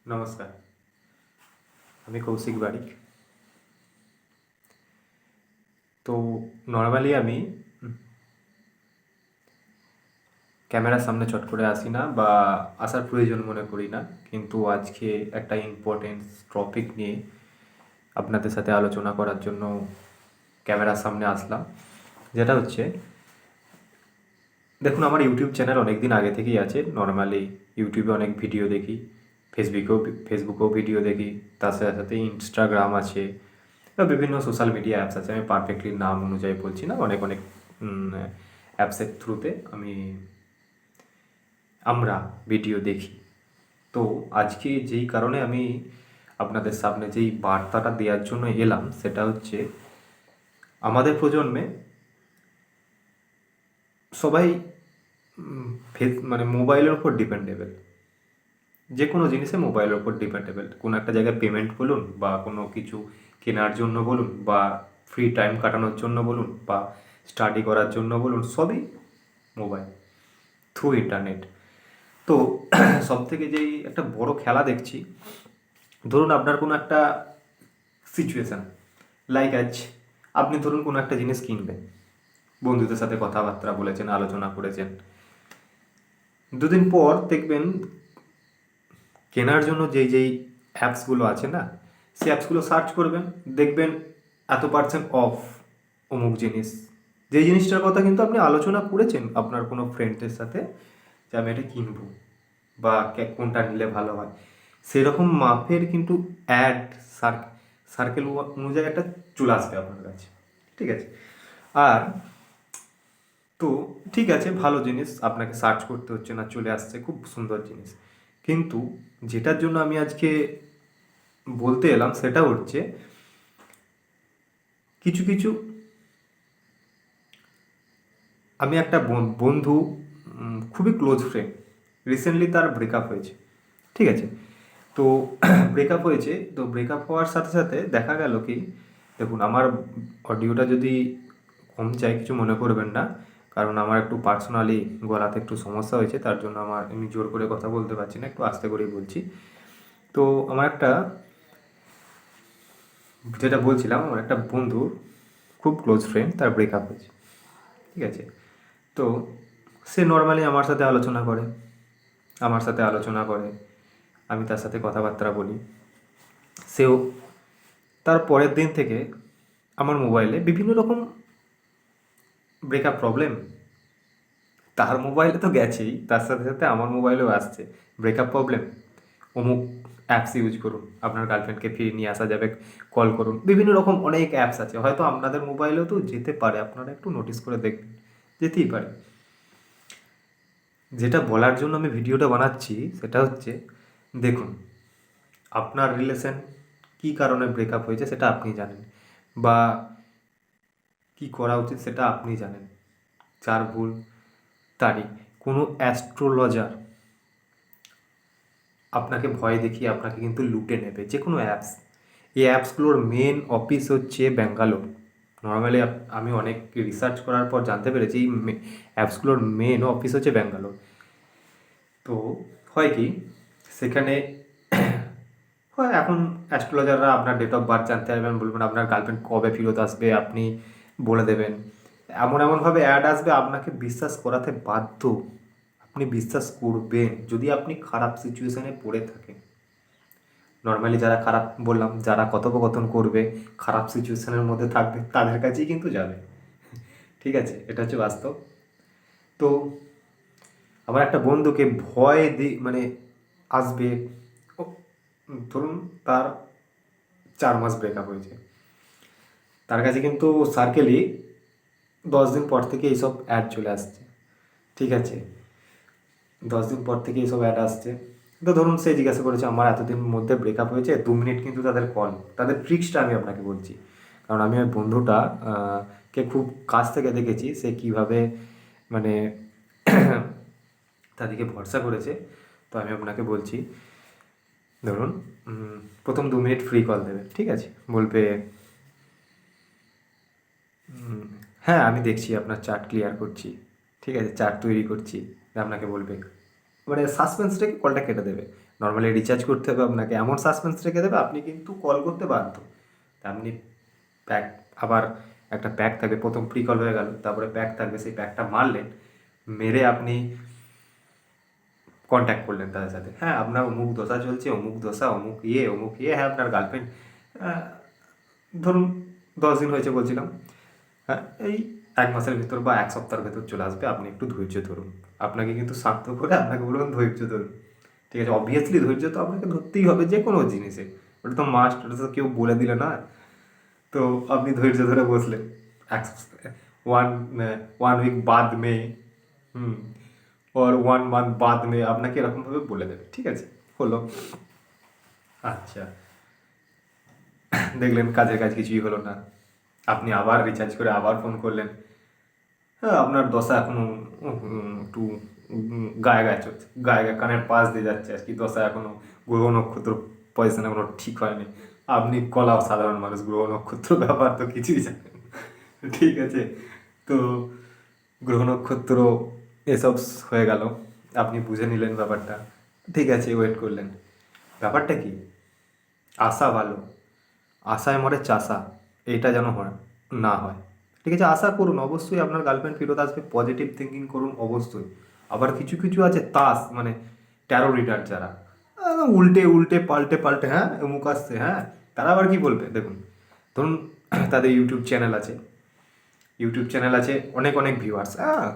নমস্কার, আমি কৌশিক বারিক। তো নর্মালি আমি ক্যামেরার সামনে চট করে আসি না বা আসার প্রয়োজন মনে করি না, কিন্তু আজকে একটা ইম্পর্টেন্ট টপিক নিয়ে আপনাদের সাথে আলোচনা করার জন্য ক্যামেরার সামনে আসলাম। যেটা হচ্ছে, দেখুন, আমার ইউটিউব চ্যানেল অনেক দিন আগে থেকেই আছে। নর্মালি ইউটিউবে অনেক ভিডিও দেখি, ফেসবুকেও ভিডিও দেখি, তার সাথে সাথে ইনস্টাগ্রাম আছে বা বিভিন্ন সোশ্যাল মিডিয়া অ্যাপস আছে। আমি পারফেক্টলি নাম অনুযায়ী বলছি না, অনেক অনেক অ্যাপসের থ্রুতে আমরা ভিডিও দেখি। তো আজকে যেই কারণে আমি আপনাদের সামনে যেই বার্তাটা দেওয়ার জন্য এলাম, সেটা হচ্ছে, আমাদের প্রজন্মে সবাই মানে মোবাইলের ওপর ডিপেন্ডেবল। যে কোনো জিনিসে মোবাইলের ওপর ডিপেন্ডেবল। কোনো একটা জায়গায় পেমেন্ট বলুন, বা কোনো কিছু কেনার জন্য বলুন, বা ফ্রি টাইম কাটানোর জন্য বলুন, বা স্টাডি করার জন্য বলুন, সবই মোবাইল থ্রু ইন্টারনেট। তো সবথেকে যেই একটা বড় খেলা দেখছি, ধরুন আপনার কোনো একটা সিচুয়েশান, লাইক আজ আপনি ধরুন কোনো একটা জিনিস কিনবেন, বন্ধুদের সাথে কথাবার্তা বলেছেন, আলোচনা করেছেন, দুদিন পর দেখবেন কেনার জন্য যেই যেই অ্যাপসগুলো আছে না, সেই অ্যাপসগুলো সার্চ করবেন, দেখবেন এত% অফ অমুক জিনিস। যেই জিনিসটার কথা কিন্তু আপনি আলোচনা করেছেন আপনার কোনো ফ্রেন্ডদের সাথে, যে আমি এটা কিনবো বা কোনটা নিলে ভালো হয়, সেরকম মাপের কিন্তু অ্যাড সার্কেল অনুযায়ী একটা চলে আসবে আপনার কাছে। ঠিক আছে? আর তো ঠিক আছে, ভালো জিনিস, আপনাকে সার্চ করতে হচ্ছে না, চলে আসছে, খুব সুন্দর জিনিস। কিন্তু যেটার জন্য আমি আজকে বলতে এলাম, সেটা হচ্ছে, কিছু কিছু আমি একটা বন্ধু, খুবই ক্লোজ ফ্রেন্ড, রিসেন্টলি তার ব্রেকআপ হয়েছে। ঠিক আছে? তো ব্রেকআপ হয়েছে, তো ব্রেকআপ হওয়ার সাথে সাথে দেখা গেল কি, দেখুন, আমার অডিওটা যদি কম যায় কিছু মনে করবেন না, কারণ আমার একটু পার্সোনালি গলাতে একটু সমস্যা হয়েছে, তার জন্য আমি জোর করে কথা বলতে পারছি না, একটু আস্তে করেই বলছি। তো আমার একটা, যেটা বলছিলাম, আমার একটা বন্ধু, খুব ক্লোজ ফ্রেন্ড, তার ব্রেকআপ হয়েছে। ঠিক আছে? তো সে নর্মালি আমার সাথে আলোচনা করে, আমি তার সাথে কথাবার্তা বলি। সেও তার পরের দিন থেকে আমার মোবাইলে বিভিন্ন রকম ব্রেকআপ প্রবলেম, তার মোবাইলে তো গেছেই, তার সাথে সাথে আমার মোবাইলেও আসছে। ব্রেকআপ প্রবলেম, অমুক অ্যাপস ইউজ করুন, আপনার গার্লফ্রেন্ডকে ফিরিয়ে নিয়ে আসা যাবে, কল করুন, বিভিন্ন রকম অনেক অ্যাপস আছে, হয়তো আপনাদের মোবাইলেও তো যেতে পারে, আপনারা একটু নোটিস করে দেখবেন, যেতেই পারে। যেটা বলার জন্য আমি ভিডিওটা বানাচ্ছি, সেটা হচ্ছে, দেখুন, আপনার রিলেশন কী কারণে ব্রেকআপ হয়েছে সেটা আপনি জানেন, বা কী করা উচিত সেটা আপনি জানেন। যার ভুল তারই। কোনো অ্যাস্ট্রোলজার আপনাকে ভয় দেখিয়ে আপনাকে কিন্তু লুটে নেবে, যে কোনো অ্যাপস। এই অ্যাপসগুলোর মেন অফিস হচ্ছে ব্যাঙ্গালোর। নর্মালি আমি অনেক রিসার্চ করার পর জানতে পেরেছি এই অ্যাপসগুলোর মেন অফিস হচ্ছে ব্যাঙ্গালোর। তো হয় কি, সেখানে হয় এখন অ্যাস্ট্রোলজাররা আপনার ডেট অফ বার্থ জানতে পারবেন, বলবেন আপনার গার্লফ্রেন্ড কবে ফেরত আসবে, আপনি বলে দেবেন। এমন এমনভাবে অ্যাড আসবে, আপনাকে বিশ্বাস করাতে বাধ্য, আপনি বিশ্বাস করবেন যদি আপনি খারাপ সিচুয়েশানে পড়ে থাকেন। নর্মালি যারা খারাপ, বললাম, যারা কথোপকথন করবে, খারাপ সিচুয়েশানের মধ্যে থাকবে, তাদের কাছেই কিন্তু যাবে। ঠিক আছে? এটা হচ্ছে বাস্তব। তো আমার একটা বন্ধুকে ভয় মানে আসবে, ধরুন তার 4 মাস ব্রেকআপ হয়েছে, তার কাছে কিন্তু সার্কেলই 10 দিন পর থেকে এইসব অ্যাড চলে আসছে। ঠিক আছে? 10 দিন পর থেকে এইসব অ্যাড আসছে। তো ধরুন সে জিজ্ঞাসা করেছে আমার এতদিন মধ্যে ব্রেকআপ হয়েছে, 2 মিনিট কিন্তু তাদের কল, তাদের ট্রিক্সটা আমি আপনাকে বলছি, কারণ আমি ওই বন্ধুটা কে খুব কাছ থেকে দেখেছি, সে কীভাবে মানে তাদেরকে ভরসা করেছে। তো আমি আপনাকে বলছি, ধরুন প্রথম 2 মিনিট ফ্রি কল দেবে। ঠিক আছে? বলবে, হ্যাঁ আমি দেখছি, আপনার চার্ট ক্লিয়ার করছি, ঠিক আছে, চার্ট তৈরি করছি। আপনাকে বলবে, মানে সাসপেন্স রেখে কলটা কেটে দেবে। নর্মালি রিচার্জ করতে হবে আপনাকে, এমন সাসপেন্স রেখে দেবে আপনি কিন্তু কল করতে বাধ্য। তা আপনি প্যাক, আবার একটা প্যাক থাকবে, প্রথম প্রি কল হয়ে গেল, তারপরে প্যাক থাকবে, সেই প্যাকটা মারলেন, মেরে আপনি কন্ট্যাক্ট করলেন তাদের সাথে, হ্যাঁ আপনার অমুক দশা চলছে, অমুক দশা, অমুক ইয়ে, হ্যাঁ আপনার গার্লফ্রেন্ড ধরুন 10 দিন হয়েছে বলছিলাম, হ্যাঁ এই 1 মাসের ভেতর বা 1 সপ্তাহের ভেতর চলে আসবে, আপনি একটু ধৈর্য ধরুন। আপনাকে কিন্তু শান্ত করে আপনাকে বলবেন ধৈর্য ধরুন, ঠিক আছে? অবভিয়াসলি ধৈর্য তো আপনাকে ধরতেই হবে যে কোনো জিনিসে, ওটা তো মাস্ট, ওটা তো কেউ বলে দিলে না। তো আপনি ধৈর্য ধরে বসলেন, এক ওয়ান 1 উইক বাদ মে, হুম, ওর 1 মান্থ বাদ মে আপনাকে এরকমভাবে বলে দেবে, ঠিক আছে? হলো, আচ্ছা, দেখলেন কাজের কাজ কিছুই হলো না, আপনি আবার রিচার্জ করে আবার ফোন করলেন, হ্যাঁ আপনার দশা এখনো একটু গায়ে গায়ে চলছে, গায়ে গায়ে কানের পাশ দিয়ে যাচ্ছে আর কি, দশা এখনো গ্রহ নক্ষত্র পজিশন এখনো ঠিক হয়নি। আপনি কলাও সাধারণ মানুষ, গ্রহ নক্ষত্র ব্যাপার তো কিছুই জানেন না, ঠিক আছে? তো গ্রহ নক্ষত্র এসব হয়ে গেল, আপনি বুঝে নিলেন ব্যাপারটা, ঠিক আছে, ওয়েট করলেন। ব্যাপারটা কি, আশা ভালো, আশায় মরে চাষা, এইটা যেন হয় না হয়, ঠিক আছে? আশা করুন অবশ্যই আপনার গার্লফ্রেন্ড ফেরত আসবে, পজিটিভ থিঙ্কিং করুন অবশ্যই। আবার কিছু কিছু আছে তাস মানে ট্যারো রিডার যারা উল্টে উল্টে পাল্টে পাল্টে, হ্যাঁ অমুক আসছে, হ্যাঁ তারা আবার কি বলবে দেখুন, ধরুন তাদের ইউটিউব চ্যানেল আছে, অনেক অনেক ভিউয়ার্স, হ্যাঁ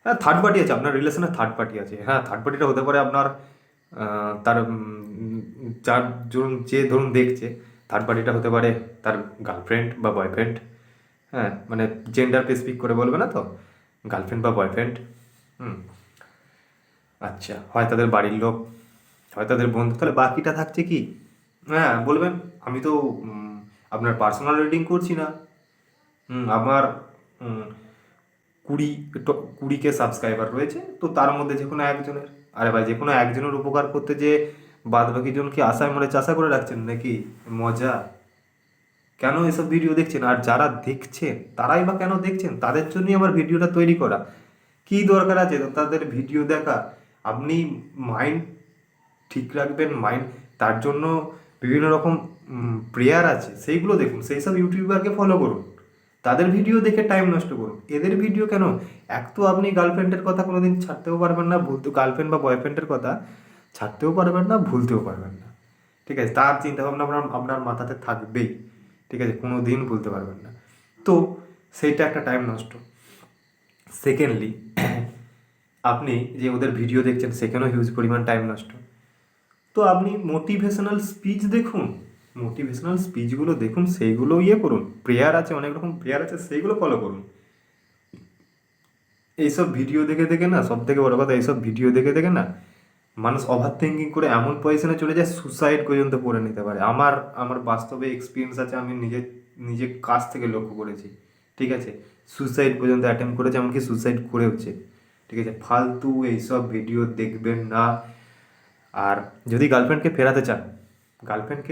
হ্যাঁ থার্ড পার্টি আছে, আপনার রিলেশনে থার্ড পার্টি আছে, হ্যাঁ থার্ড পার্টিটা হতে পারে আপনার তার যার ধরুন দেখছে, থার্ড পার্টিটা হতে পারে তার গার্লফ্রেন্ড বা বয়ফ্রেন্ড, হ্যাঁ মানে জেন্ডার স্পেসিফিক করে বলবে না তো, গার্লফ্রেন্ড বা বয়ফ্রেন্ড, হুম, আচ্ছা, হয় তাদের বাড়ির লোক, হয় তাদের বন্ধু, তাহলে বাকিটা থাকছে কি, হ্যাঁ বলবেন আমি তো আপনার পার্সোনাল রিডিং করছি না, আমার উম, 20 কে সাবস্ক্রাইবার রয়েছে, তো তার মধ্যে যে কোনো একজনের, আরে ভাই যে কোনো একজনের উপকার করতে যে বাদ বাকি জন কি আশায় মনে চাষা করে রাখছেন নাকি? মজা, কেন এসব ভিডিও দেখছেন? আর যারা দেখছেন তারাই বা কেন দেখছেন? তাদের জন্যই আমার ভিডিওটা তৈরি করা। কি দরকার আছে তো তাদের ভিডিও দেখা? আপনি মাইন্ড ঠিক রাখবেন, মাইন্ড, তার জন্য বিভিন্ন রকম প্রেয়ার আছে, সেইগুলো দেখুন, সেই সব ইউটিউবারকে ফলো করুন, তাদের ভিডিও দেখে টাইম নষ্ট করুন, এদের ভিডিও কেন? এক তো আপনি গার্লফ্রেন্ডের কথা কোনোদিন ছাড়তেও পারবেন না, গার্লফ্রেন্ড বা বয়ফ্রেন্ডের কথা ছাড়তেও পারবেন না, ভুলতেও পারবেন না, ঠিক আছে? তার চিন্তাভাবনা আপনার মাথাতে থাকবেই, ঠিক আছে? কোনো দিন ভুলতে পারবেন না, তো সেইটা একটা টাইম নষ্ট। সেকেন্ডলি আপনি যে ওদের ভিডিও দেখছেন সেখানেও হিউজ পরিমাণ টাইম নষ্ট। তো আপনি মোটিভেশনাল স্পিচ দেখুন, মোটিভেশনাল স্পিচগুলো দেখুন, সেইগুলো ইয়ে করুন, প্রেয়ার আছে, অনেক রকম প্রেয়ার আছে, সেইগুলো ফলো করুন। এইসব ভিডিও দেখে দেখে না, সব থেকে বড় কথা, এইসব ভিডিও দেখে দেখে না মানুষ ওভার থিঙ্কিং করে এমন পজিশনে চলে যায় সুসাইড পর্যন্ত করে নিতে পারে। আমার আমার বাস্তবে এক্সপিরিয়েন্স আছে, আমি নিজে কাছ থেকে লক্ষ্য করেছি, ঠিক আছে? সুসাইড পর্যন্ত অ্যাটেম্প করেছে, এমনকি সুসাইড করেওছে, ঠিক আছে? ফালতু এইসব ভিডিও দেখবেন না। আর যদি গার্লফ্রেন্ডকে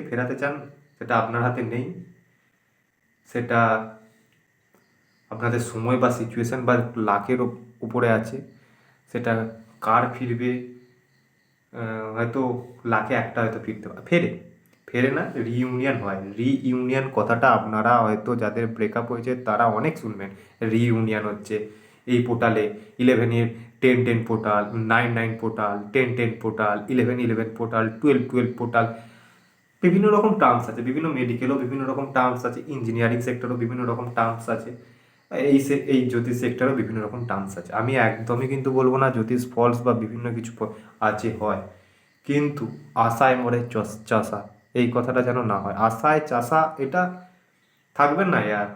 ফেরাতে চান, সেটা আপনার হাতে নেই, সেটা আপনাদের সময় বা সিচুয়েশান বা লাকের উপরে আছে, সেটা কার ফিরবে, হয়তো লাখে একটা হয়তো ফিরতে পারে, ফেরে না, রিইউনিয়ন হয়। রিইউনিয়ন কথাটা আপনারা হয়তো যাদের ব্রেকআপ হয়েছে তারা অনেক শুনবেন, রিইউনিয়ন হচ্ছে এই পোর্টালে, 11-এর 10-10 portal, 9-9 portal, 10-10 portal, 11-11 portal, 12-12 portal, বিভিন্ন রকম টার্মস আছে, বিভিন্ন মেডিকেলও বিভিন্ন রকম টার্মস আছে, ইঞ্জিনিয়ারিং সেক্টরও বিভিন্ন রকম টার্মস আছে, এই জ্যোতিষ সেক্টরও বিভিন্ন রকম টার্মস আছে। আমি একদমই কিন্তু বলবো না জ্যোতিষ ফলস বা বিভিন্ন কিছু আছে, হয়, কিন্তু আশায় মরে চাষা, এই কথাটা যেন না হয়। আশায় চাষা এটা থাকবেন না ইয়ার।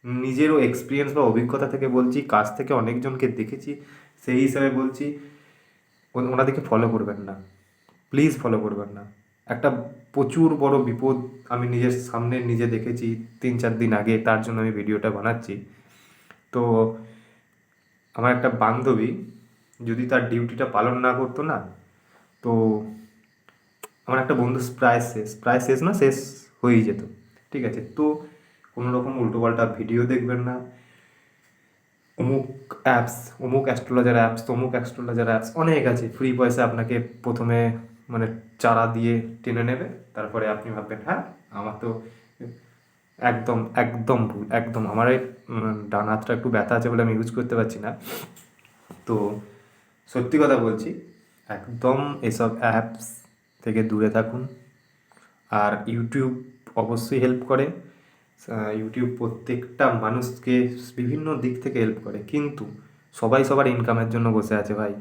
নিজেরও এক্সপিরিয়েন্স বা অভিজ্ঞতা থেকে বলছি, কাছ থেকে অনেকজনকে দেখেছি, সেই হিসাবে বলছি, ওনাদেরকে ফলো করবেন না, প্লিজ ফলো করবেন না। একটা প্রচুর বড় বিপদ আমি নিজের সামনে নিজে দেখেছি 3-4 দিন আগে, তার জন্য আমি ভিডিওটা বানাচ্ছি। তো আমার একটা বান্ধবী যদি তার ডিউটিটা পালন না করতো না, তো আমার একটা বন্ধু প্রায় শেষ না, শেষ হয়েই যেত, ঠিক আছে? তো কোনো রকম উল্টোপাল্টা ভিডিও দেখবেন না, অমুক অ্যাপস, অমুক অ্যাস্ট্রোলজার অ্যাপস, তমুক অ্যাস্ট্রোলজার অ্যাপস অনেক আছে, ফ্রি পয়সা আপনাকে প্রথমে মানে চারা দিয়ে টেনে নেবে, তারপরে আপনি ভাববেন হ্যাঁ আমার তো একদম একদম ভুল, একদম আমার এই ডান হাতটা একটু ব্যথা আছে বলে আমি ইউজ করতে পারছি না। তো সত্যি কথা বলছি, একদম এসব অ্যাপস থেকে দূরে থাকুন। আর ইউটিউব অবশ্যই হেল্প করে, ইউটিউব প্রত্যেকটা মানুষকে বিভিন্ন দিক থেকে হেল্প করে, কিন্তু সবাই সবার ইনকামের জন্য বসে আছে ভাই।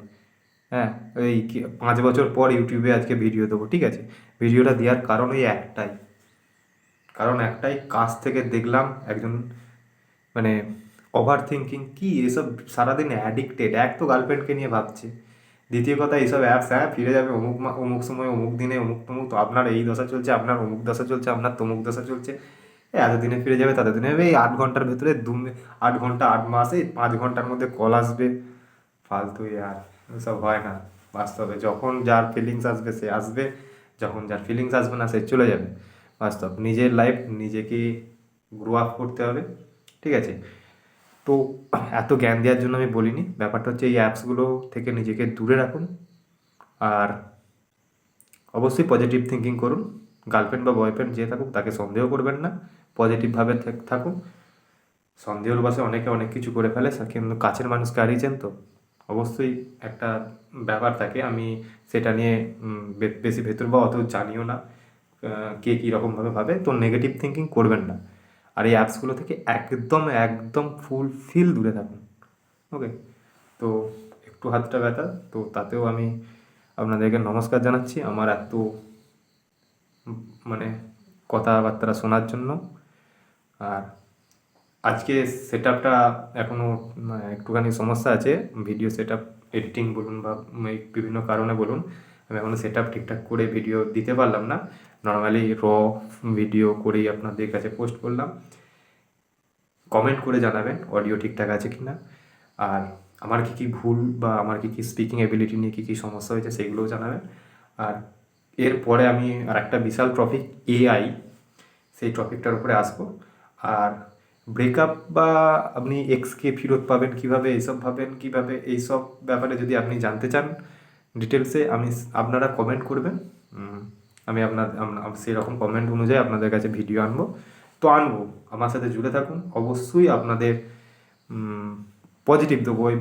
হ্যাঁ, এই 5 বছর পর ইউটিউবে আজকে ভিডিও দেবো, ঠিক আছে, ভিডিওটা দেওয়ার কারণ ওই একটাই, কাছ থেকে দেখলাম একজন মানে ওভার থিঙ্কিং কি এসব সারাদিন অ্যাডিক্টেড, এক তো গার্লফ্রেন্ডকে নিয়ে ভাবছে, দ্বিতীয় কথা এইসব অ্যাপস, হ্যাঁ ফিরে যাবে অমুক সময় অমুক দিনে অমুক তমুক, তো আপনার এই দশা চলছে, আপনার অমুক দশা চলছে, আপনার তমুক দশা চলছে, এত দিনে ফিরে যাবে তত দিনে হবে, এই 8 ঘন্টার ভেতরে 8 ঘন্টা 8 মাসে 5 ঘন্টার মধ্যে কল আসবে, ফালতু আর এসব হয় না বাস্তবে। যখন যার ফিলিংস আসবে সে আসবে, যখন যার ফিলিংস আসবে না সে চলে যাবে। বাস্তব, নিজের লাইফ নিজেকে গ্রো আপ করতে হবে, ঠিক আছে। তো এত জ্ঞান দেওয়ার জন্য আমি বলিনি, ব্যাপারটা হচ্ছে এই অ্যাপসগুলো থেকে নিজেকে দূরে রাখুন। আর অবশ্যই পজিটিভ থিঙ্কিং করুন, গার্লফ্রেন্ড বা বয়ফ্রেন্ড যে থাকুক তাকে সন্দেহ করবেন না, পজিটিভভাবে থাকুন। সন্দেহের বশে অনেকে অনেক কিছু করে ফেলে, কিন্তু কাছের মানুষকে হারিয়েছেন তো অবশ্যই একটা ব্যাপার থাকে, আমি সেটা নিয়ে বেশি ভেতর বা অত জানিও না, কে কী রকমভাবে ভাবে, তো নেগেটিভ থিঙ্কিং করবেন না। আর এই অ্যাপসগুলো থেকে একদম একদম ফুলফিল দূরে থাকুন, ওকে। তো একটু হাতটা ব্যথা, তো তাতেও আমি আপনাদেরকে নমস্কার জানাচ্ছি আমার এত মানে কথাবার্তা শোনার জন্য। আর আজকে সেট আপটা এখনও একটুখানি সমস্যা আছে, ভিডিও সেট আপ এডিটিং বলুন বা বিভিন্ন কারণে বলুন, আমি এখনও সেট আপ ঠিকঠাক করে ভিডিও দিতে পারলাম না, নর্মালি ভিডিও করেই আপনাদের কাছে পোস্ট করলাম। কমেন্ট করে জানাবেন অডিও ঠিকঠাক আছে কি না, আর আমার কী কী ভুল বা আমার কী কী স্পিকিং এবিলিটি নিয়ে কী কী সমস্যা হয়েছে সেগুলোও জানাবেন। আর এরপরে আমি আর একটা বিশাল টপিক এআই, সেই টপিকটার উপরে আসবো। আর ব্রেকআপ বা আপনি এক্সকে ফেরত পাবেন কীভাবে, এইসব ভাবেন কীভাবে, এইসব ব্যাপারে যদি আপনি জানতে চান ডিটেলসে, আপনারা কমেন্ট করবেন, আমি সেরকম কমেন্ট অনুযায়ী আপনাদের কাছে ভিডিও আনবো। তো আনবো, আমার সাথে জুড়ে থাকুন, অবশ্যই আপনাদের পজিটিভ দেবো। ওই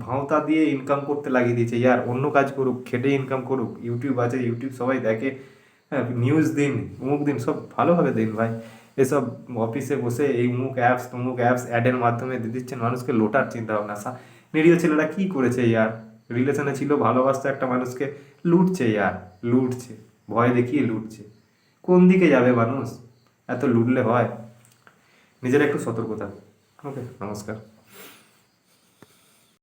ভাঁওতা দিয়ে ইনকাম করতে লাগিয়ে দিয়েছে, ইয়ার অন্য কাজ করুক, খেটে ইনকাম করুক, ইউটিউব আছে, ইউটিউব সবাই দেখে, হ্যাঁ নিউজ দিন, অমুক দিন, সব ভালোভাবে দিন ভাই। এসব অফিসে বসে এই অমুক অ্যাপস তমুক অ্যাপস অ্যাডের মাধ্যমে দিয়ে দিচ্ছেন মানুষকে, লোটার চিন্তা ভাবনা। নিরীহ ছেলেরা কী করেছে ইয়ার, রিলেশনে ছিল, ভালোবাসতে একটা মানুষকে, লুটছে ইয়ার, লুটছে, ভয় দেখিয়ে লুটছে। কোন দিকে যাবে মানুষ, এত লুটলে হয়? নিজের একটু সতর্ক থাকুন, ওকে, নমস্কার।